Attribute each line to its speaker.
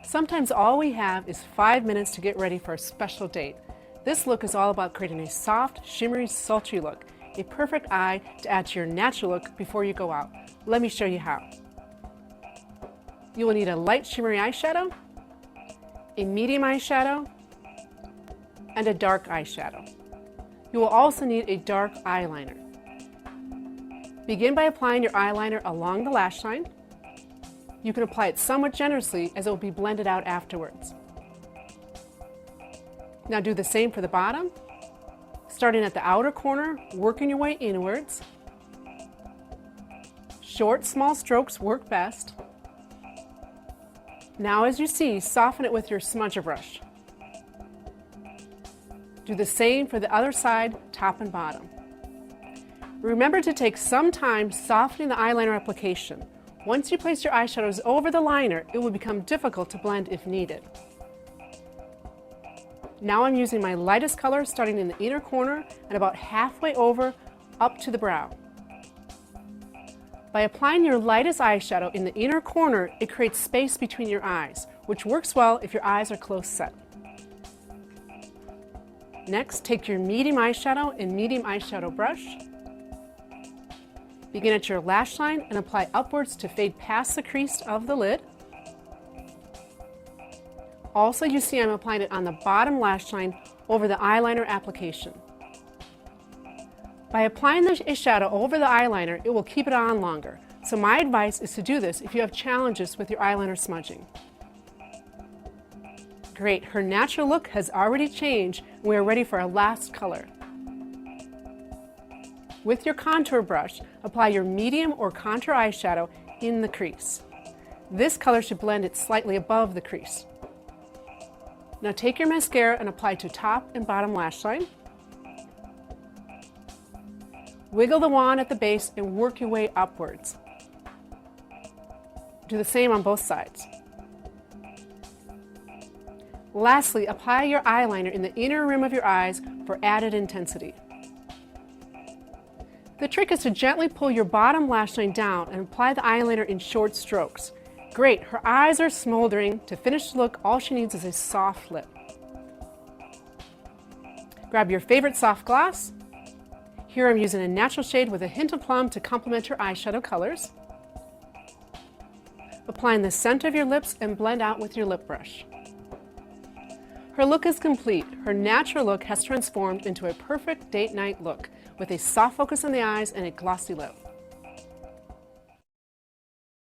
Speaker 1: Sometimes all we have is 5 minutes to get ready for a special date. This look is all about creating a soft, shimmery, sultry look, a perfect eye to add to your natural look before you go out. Let me show you how. You will need a light shimmery eyeshadow, a medium eyeshadow, and a dark eyeshadow. You will also need a dark eyeliner. Begin by applying your eyeliner along the lash line. You can apply it somewhat generously as it will be blended out afterwards. Now do the same for the bottom. Starting at the outer corner, working your way inwards. Short, small strokes work best. Now as you see, soften it with your smudger brush. Do the same for the other side, top and bottom. Remember to take some time softening the eyeliner application. Once you place your eyeshadows over the liner, it will become difficult to blend if needed. Now I'm using my lightest color starting in the inner corner and about halfway over up to the brow. By applying your lightest eyeshadow in the inner corner, it creates space between your eyes, which works well if your eyes are close set. Next, take your medium eyeshadow and medium eyeshadow brush. Begin at your lash line and apply upwards to fade past the crease of the lid. Also, you see I'm applying it on the bottom lash line over the eyeliner application. By applying the shadow over the eyeliner, it will keep it on longer. So my advice is to do this if you have challenges with your eyeliner smudging. Great, her natural look has already changed and we are ready for our last color. With your contour brush, apply your medium or contour eyeshadow in the crease. This color should blend it slightly above the crease. Now take your mascara and apply to top and bottom lash line. Wiggle the wand at the base and work your way upwards. Do the same on both sides. Lastly, apply your eyeliner in the inner rim of your eyes for added intensity. The trick is to gently pull your bottom lash line down and apply the eyeliner in short strokes. Great, her eyes are smoldering. To finish the look, all she needs is a soft lip. Grab your favorite soft gloss. Here I'm using a natural shade with a hint of plum to complement your eyeshadow colors. Applying the center of your lips and blend out with your lip brush. Her look is complete. Her natural look has transformed into a perfect date night look with a soft focus on the eyes and a glossy lip.